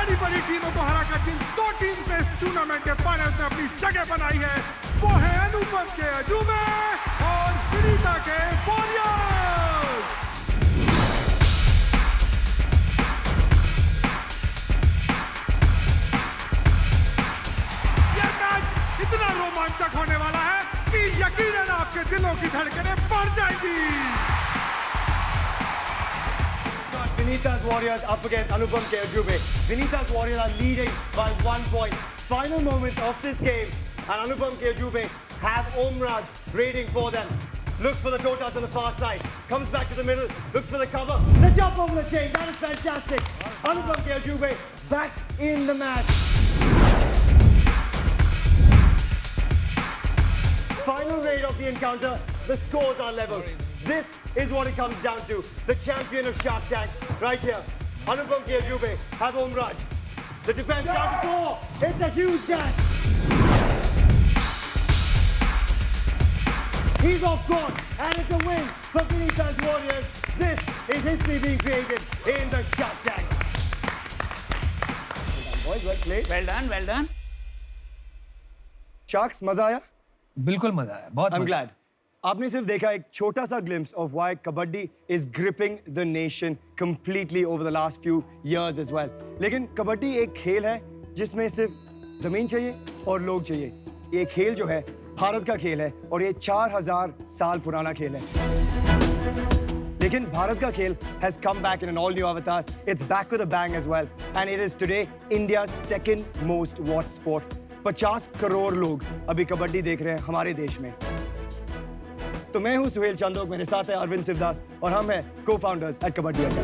बड़ी बड़ी टीमों को हराकर जिन दो टीम से इस टूर्नामेंट के फाइनल्स में अपनी जगह बनाई है वो है अनुपम के अजूबे और विनीता के वॉरियर्स। ये मैच इतना रोमांचक होने वाला है कि यकीनन आपके दिलों की धड़कनें बढ़ जाएंगी। Vinita's Warriors up against Anupam K. Ajube. Vinita's Warriors are leading by 1 point. Final moments of this game, and Anupam K. Ajube have Omraj raiding for them. Looks for the toe touch on the far side. Comes back to the middle. Looks for the cover. The jump over the chain. That is fantastic. Anupam K. Ajube back in the match. Final raid of the encounter. The scores are level. This is what it comes down to. The champion of Shark Tank, right here. Anupam K. Ajube have Omraj. The defense counter four. It's a huge dash. He's off court, and it's a win for Vinita's Warriors. This is history being created in the Shark Tank. Well done, boys. Well played. Well done, well done. Sharks, मजा आया? बिल्कुल मजा आया, बहुत I'm मजा glad. आपने सिर्फ देखा एक छोटा सा glimpse of why kabaddi is gripping the nation completely over the last few years as well. लेकिन कबड्डी एक खेल है जिसमें सिर्फ जमीन चाहिए और लोग चाहिए. ये खेल जो है भारत का खेल है और ये 4000 साल पुराना खेल है. लेकिन भारत का खेल has come back in an all new avatar. It's back with a bang as well, and it is today India's second most watched sport. 50 crore लोग अभी कबड्डी देख रहे हैं हमारे देश में. तो मैं हूं सुहेल चंदोक, मेरे साथ है अरविंद शिवदास और हम हैं co-founders at कबड्डी अड्डा.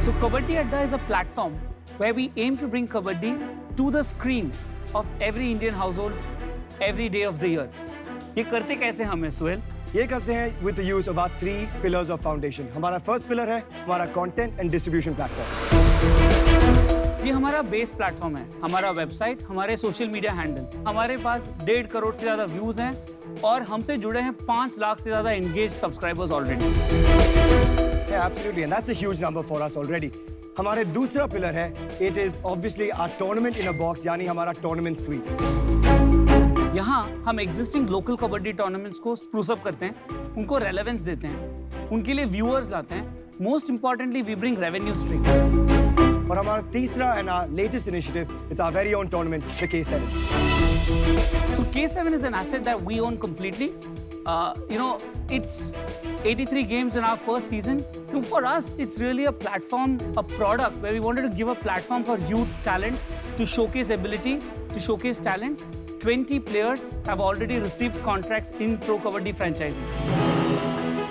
So Kabaddi Adda is a platform where we aim to bring Kabaddi to the screens of every Indian household every day of the year. ये करते कैसे हम हैं सुहेल? ये करते हैं with the use of our 3 pillars of foundation. हमारा first pillar है हमारा content and distribution platform. ये हमारा बेस प्लेटफॉर्म है, हमारा वेबसाइट, हमारे सोशल मीडिया हैंडल्स. हमारे पास 1.5 करोड़ से ज़्यादा व्यूज़ हैं और हमसे जुड़े हैं 5 लाख से ज़्यादा engage subscribers already. Yeah, absolutely, and that's a huge number for us already. हमारे दूसरा पिलर है it is obviously our tournament in a box, यानी हमारा tournament suite. यहाँ हम एग्जिस्टिंग लोकल कबड्डी टूर्नामेंट्स को स्प्रूस अप करते हैं, उनको रेलेवेंस देते हैं, उनके लिए व्यूअर्स लाते हैं. Most importantly we bring revenue stream. और हमारा तीसरा and our latest initiative, it's our very own tournament, the K7. So K7 is an asset that we own completely. It's 83 games in our first season. For us, it's really a platform, a product where we wanted to give a platform for youth talent to showcase ability, to showcase talent. 20 players have already received contracts in Pro Kabaddi franchising.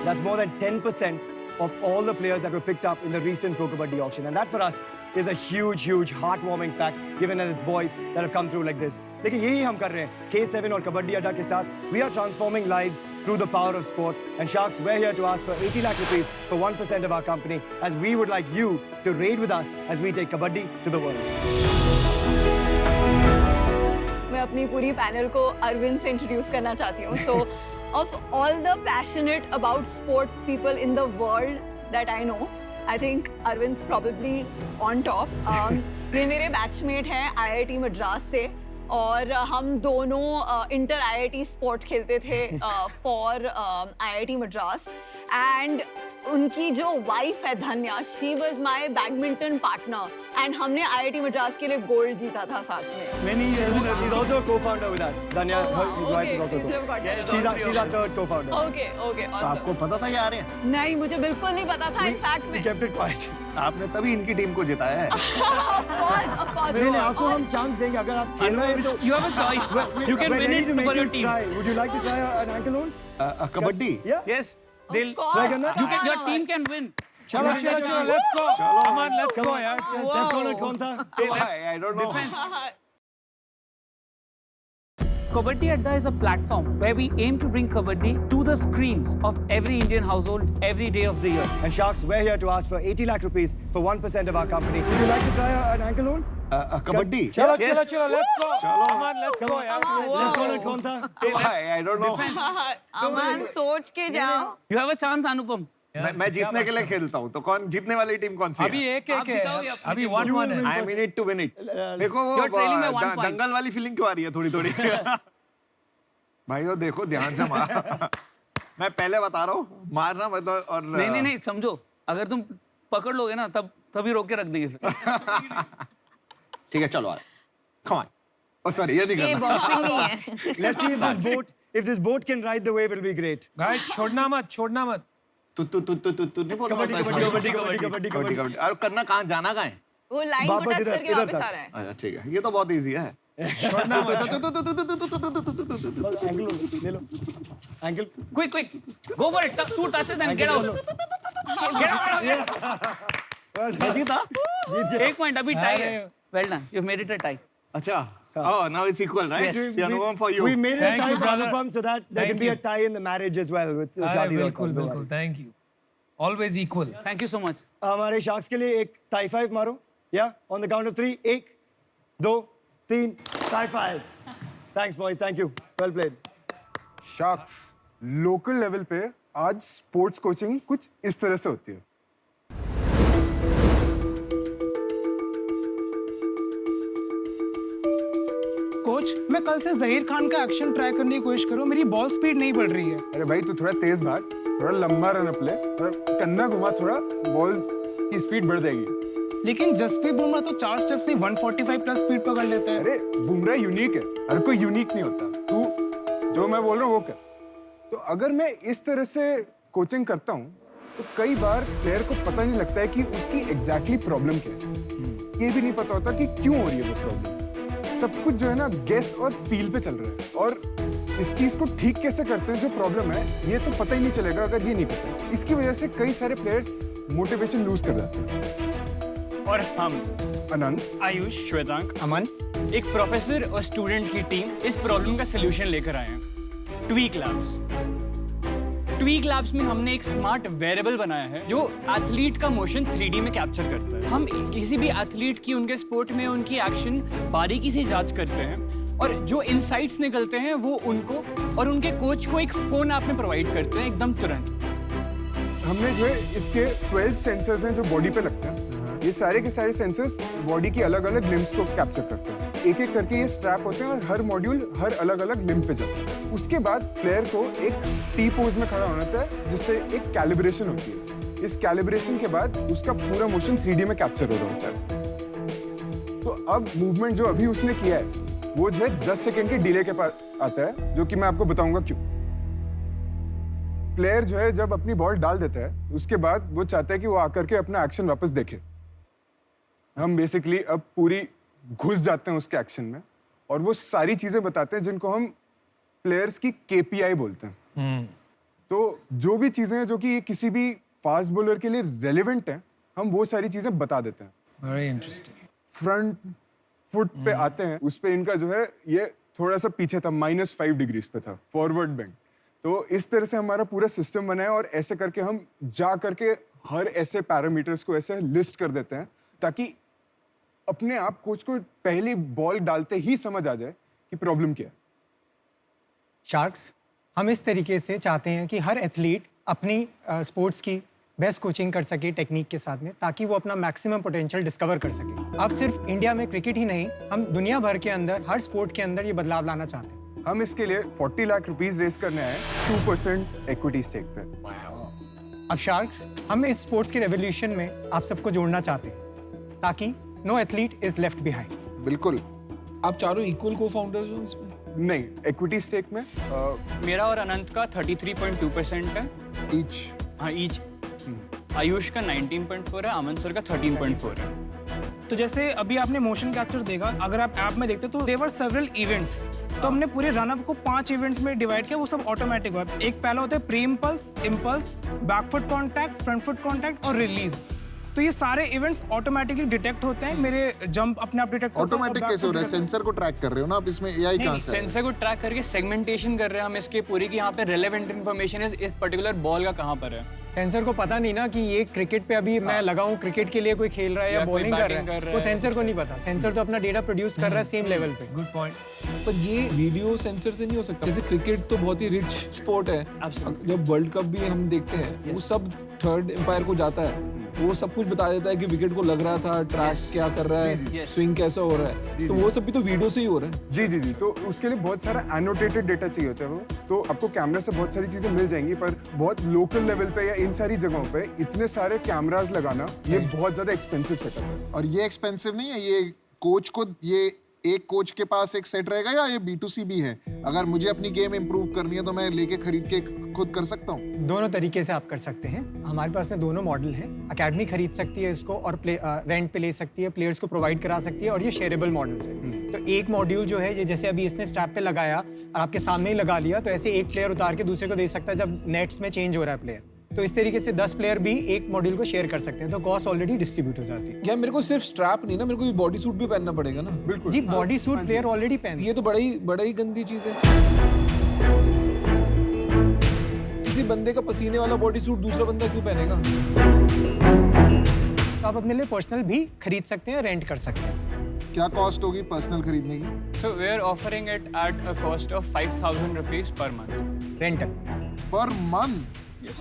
That's more than 10% of all the players that were picked up in the recent Pro Kabaddi auction. And that for us is a huge, huge, heartwarming fact, given that it's boys that have come through like this. लेकिन यही हम कर रहे हैं K7 और कबड्डी अड्डा के साथ. We are transforming lives through the power of sport. And Sharks, we're here to ask for 80 lakh rupees for 1% of our company, as we would like you to raid with us as we take kabaddi to the world. मैं अपनी पूरी panel को अरविंद से introduce करना चाहती हूँ. So, of all the passionate about sports people in the world that I know, I think Arvind's probably on top. ये मेरे बैचमेट हैं IIT मद्रास से और हम दोनों इंटर IIT स्पोर्ट खेलते थे फॉर IIT मद्रास. एंड उनकी जो वाइफ है धन्या, she was my badminton partner and हमने IIT मद्रास के लिए गोल्ड जीता था साथ में. Many years ago, she's also a co-founder with us. Dhanya, his wife is also she's our third co-founder. Okay. तो आपको पता था ये आ रहे हैं? नहीं, मुझे बिल्कुल नहीं पता था. In fact We kept it quiet. आपने तभी इनकी टीम को जिताया है. Of course. नहीं, आपको हम चांस देंगे अगर आप खेलना है तो. You have a choice. You can We're win ready it to make for your you team. try. Would you like to try an ankle hold? Kabaddi? Yeah. Yes, they'll. Try करना? Your team can win. चलो, let's go. Come on, let's go यार. Chess corner कौन था? I don't know. Kabaddi Adda is a platform where we aim to bring Kabaddi to the screens of every Indian household every day of the year. And Sharks, we're here to ask for 80 lakh rupees for 1% of our company. Would you like to try an ankle hold? Kabaddi? चलो, Yes. let's go. Come on, let's go यार. Chess corner कौन था? I don't know. अमन सोच के जाओ. You have a chance, Anupam. मैं जीतने के लिए खेलता हूँ, तो कौन जीतने वाली टीम कौन सी है? अभी एक आप जिताओगे है, अपनी अभी टीम को। 1-1 है। I mean it to win it. देखो वो You're trailing by 1 point. दंगल वाली फीलिंग क्यों आ रही है थोड़ी थोड़ी? भाई वो देखो ध्यान से मार। मैं पहले बता रहा हूँ, मारना मत और नहीं समझो, अगर तुम पकड़ लोगे ना तभी रोक के रख देंगे फिर। ठीक है चलो come on. Oh sorry ये नहीं ये करना। बॉक्सिंग नहीं है. Let's see if this boat can ride the wave, it'll be great. Guys छोड़ना मत। तू नहीं बोल रहा कबड्डी था कबड्डी इसमें? कबड्डी कबड्डी कबड्डी। और करना कहाँ, जाना कहाँ है? वो लाइन को वापस टच इधर, करके इधर वापस तक। आ रहा है. अच्छा ठीक है, ये तो बहुत इजी है। छोड़ना मत। एंकल ले लो ankle Quick, go for it. 2 touches and get out. Get out. मैं जीता? एक पॉइंट अभी टाई है. Well done. You've made it a tie. अच्छा। Oh now it's equal right? Yes. Yeah, Anupam for you. We made it a Thank tie you, for brother. Anupam so that there can Thank be a you. tie in the marriage as well with अरे Shadi. बिल्कुल, thank you. Always equal. Thank you so much. हमारे sharks के लिए एक tie 5 मारो या on the count of 3 1 2 3 tie 5. Thanks boys, thank you, well played. Sharks local level पे आज स्पोर्ट्स कोचिंग कुछ इस तरह से होती है. कोच, मैं कल से जहीर खान का एक्शन ट्राई करने की कोशिश करूं, मेरी बॉल स्पीड नहीं बढ़ रही है. अरे भाई तू थोड़ा तेज भाग, थोड़ा लंबा रन अप ले, थोड़ा कंधा घुमा, थोड़ा बॉल की स्पीड बढ़ जाएगी. लेकिन जसप्रीत बुमराह तो 4 स्टेप से 145 प्लस स्पीड पकड़ लेता है. अरे बुमराह यूनिक है, हर कोई यूनिक नहीं होता. तू जो मैं बोल रहा हूँ वो कर. तो अगर मैं इस तरह से कोचिंग करता हूँ तो कई बार प्लेयर को पता नहीं लगता है कि उसकी एग्जैक्टली प्रॉब्लम क्या है. ये भी नहीं पता होता कि क्यों हो रही है वो प्रॉब्लम. सब कुछ जो है ना गेस और फील पे चल रहा है. और इस चीज को ठीक कैसे करते हैं जो प्रॉब्लम है ये तो पता ही नहीं चलेगा अगर ये नहीं पता. इसकी वजह से कई सारे प्लेयर्स मोटिवेशन लूज कर जाते हैं. और हम अनंत, आयुष, श्वेतांक, अमन, एक प्रोफेसर और स्टूडेंट की टीम इस प्रॉब्लम का सलूशन लेकर आए हैं. Tweak labs. ट्वीक लैब्स में हमने एक स्मार्ट वेरेबल बनाया है जो एथलीट का मोशन 3D में कैप्चर करता है. हम किसी भी एथलीट की उनके स्पोर्ट में उनकी एक्शन बारीकी से जांच करते हैं और जो इनसाइट्स निकलते हैं वो उनको और उनके कोच को एक फोन ऐप में प्रोवाइड करते हैं एकदम तुरंत. हमने जो है इसके 12 सेंसर्स हैं जो बॉडी पे लगते हैं. ये सारे के सारे सेंसर्स बॉडी की अलग अलग लिम्स को कैप्चर करते हैं. एक एक करके ये स्ट्रैप होते हैं और हर मॉड्यूल हर अलग अलग लिम्ब पे जाता है. उसके बाद प्लेयर को एक टी पोज में खड़ा होना होता है जिससे एक कैलिब्रेशन होती है. इस कैलिब्रेशन के बाद उसका पूरा मोशन 3D में कैप्चर हो रहा होता है. तो अब मूवमेंट जो अभी उसने किया है वो जो है 10 सेकेंड के डिले के पास आता है, जो कि मैं आपको बताऊंगा क्यों. प्लेयर जो है जब अपनी बॉल डाल देता है उसके बाद वो चाहता है कि वो आकर के अपना एक्शन वापस देखे. हम बेसिकली अब पूरी घुस जाते हैं उसके एक्शन में और वो सारी चीजें बताते हैं जिनको हम प्लेयर्स की KPI बोलते हैं. तो जो भी चीजें हैं जो कि किसी भी फास्ट बॉलर के लिए रेलेवेंट हैं हम वो सारी चीजें बता देते हैं. Very interesting. फ्रंट फुट पे आते हैं, उस पे इनका जो है ये थोड़ा सा पीछे था, -5 डिग्रीज पे था फॉरवर्ड बेंड. तो इस तरह से हमारा पूरा सिस्टम बना है और ऐसे करके हम जा करके हर ऐसे पैरामीटर्स को ऐसे लिस्ट कर देते हैं ताकि अपने आप कोच को पहली बॉल डालते ही समझ आ जाए कि प्रॉब्लम क्या है. शार्क्स, हम इस तरीके से चाहते हैं कि हर एथलीट अपनी स्पोर्ट्स की बेस्ट कोचिंग कर सके टेक्निक के साथ में, ताकि वो अपना मैक्सिमम पोटेंशियल डिस्कवर कर सके. अब सिर्फ इंडिया में क्रिकेट ही नहीं, हम दुनिया भर के अंदर हर स्पोर्ट के अंदर ये बदलाव लाना चाहते हैं. हम इसके लिए 40 लाख रुपीस रेस करने आए 2% इक्विटी स्टेक पे. अब शार्क्स, हम इस स्पोर्ट्स के रेवोल्यूशन में आप सबको जोड़ना चाहते हैं ताकि no athlete is left behind. बिल्कुल. आप चारों इक्वल को फाउंडर्स हो इसमें? नहीं, इक्विटी स्टेक में मेरा और अनंत का 33.2% है ईच. हाँ ईच. आयुष का 19.4 है, अमन सर का 13.4 है. तो जैसे अभी आपने मोशन कैप्चर देखा, अगर आप ऐप में देखते तो देवर सेवरल इवेंट्स. तो हमने पूरे रनअप को 5 इवेंट्स में डिवाइड किया, वो सब ऑटोमेटिक हुआ. एक पहला होता है pre impulse, impulse, backfoot contact, front foot contact और रिलीज. तो ये सारे इवेंट्स ऑटोमेटिकली डिटेक्ट होते हैं. मेरे जंप अपने आप डिटेक्ट होते हैं. ऑटोमेटिक कैसे हो रहा है? सेंसर को ट्रैक कर रहे हो ना आप इसमें, AI कहाँ से? सेंसर को ट्रैक करके सेगमेंटेशन कर रहे हैं हम इसके पूरी की यहाँ पे रेलेवेंट इन्फॉर्मेशन इस पर्टिकुलर बॉल का कहाँ पर है. सेंसर को पता नहीं ना कि ये क्रिकेट पे अभी मैं लगा हूँ, क्रिकेट के लिए कोई खेल रहा है या या कोई बॉलिंग कर batting रहा कर है, रहा वो है. सेंसर को नहीं पता. सेंसर तो अपना डेटा प्रोड्यूस कर रहा है सेम लेवल पे. Good point. पर ये वीडियो सेंसर से नहीं हो सकता. जैसे क्रिकेट तो बहुत ही रिच स्पोर्ट है. Absolutely. जब वर्ल्ड कप भी हम देखते हैं वो सब थर्ड एम्पायर को जाता है वो सब कुछ बता देता है कि विकेट को लग रहा था, ट्रैक क्या कर रहा है, स्विंग कैसा हो रहा है, तो वो सब भी तो वीडियो से ही हो रहा है। जी जी जी, तो उसके लिए बहुत सारा एनोटेटेड डेटा चाहिए होता है वो, तो आपको कैमरा से बहुत सारी चीजें मिल जाएंगी, पर बहुत लोकल लेवल पे या इन सारी जगहों पे इतने सारे कैमरास लगाना ये बहुत ज्यादा एक्सपेंसिव सेटअप है। और ये एक्सपेंसिव नहीं है, ये कोच को, ये एक कोच के पास एक सेट रहेगा या ये B2C भी है? अगर मुझे अपनी गेम इंप्रूव करनी है तो मैं लेके खरीद के खुद कर सकता हूँ? दोनों तरीके से आप कर सकते हैं। हमारे पास में दोनों मॉडल हैं। एकेडमी खरीद सकती है इसको और रेंट पे ले सकती है, प्लेयर्स को प्रोवाइड करा सकती है, और ये शेयरेबल मॉडल्स है। तो एक मॉड्यूल जो है, ये जैसे अभी इसने स्ट्रैप पे लगाया और आपके सामने ही लगा लिया, तो ऐसे एक प्लेयर उतार के दूसरे को दे सकता है जब नेट्स में चेंज हो रहा है प्लेयर। तो इस तरीके से 10 प्लेयर भी एक मॉड्यूल को शेयर कर सकते हैं, तो कॉस्ट ऑलरेडी डिस्ट्रीब्यूट हो जाती है। यार मेरे को सिर्फ स्ट्रैप नहीं ना, मेरे को बॉडी सूट भी पहनना पड़ेगा ना। बिल्कुल जी, बॉडी सूट प्लेयर ऑलरेडी पहन। ये तो बड़ा ही गंदी चीज है। किसी बंदे का पसीने वाला बॉडी सूट दूसरा बंदा क्यों पहनेगा? तो आप अपने लिए पर्सनल भी खरीद सकते हैं, रेंट कर सकते हैं। क्या कॉस्ट होगी पर्सनल खरीदने की? So we are offering it at a cost of 5,000 rupees per month. Rental per month? Yes.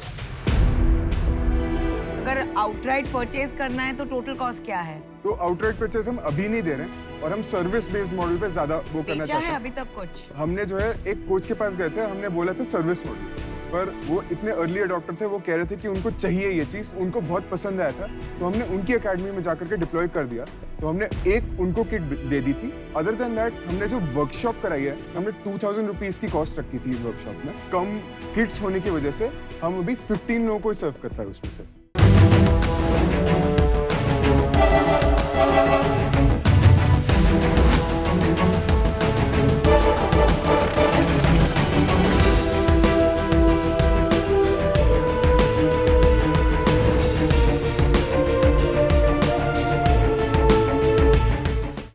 अगर आउटराइट परचेज करना है तो टोटल कॉस्ट क्या है? तो आउटराइट परचेज हम अभी नहीं दे रहे हैं और हम सर्विस बेस्ड मॉडल पे ज्यादा वो करना बेचा चाहते है हैं। अभी तक कुछ? हमने जो है एक कोच के पास गए थे, हमने बोला था सर्विस मॉडल, पर वो इतने अर्ली अडॉप्टर थे, वो कह रहे थे कि उनको चाहिए ये चीज़, उनको बहुत पसंद आया था, तो हमने उनकी एकेडमी में जाकर के डिप्लॉय कर दिया। तो हमने एक उनको किट दे दी थी। अदर देन दैट हमने जो वर्कशॉप कराई है, हमने 2000 रुपीज़ की कॉस्ट रखी थी इस वर्कशॉप में। कम किट्स होने की वजह से हम अभी 15 लोगों को सर्व कर पाए उसमें से।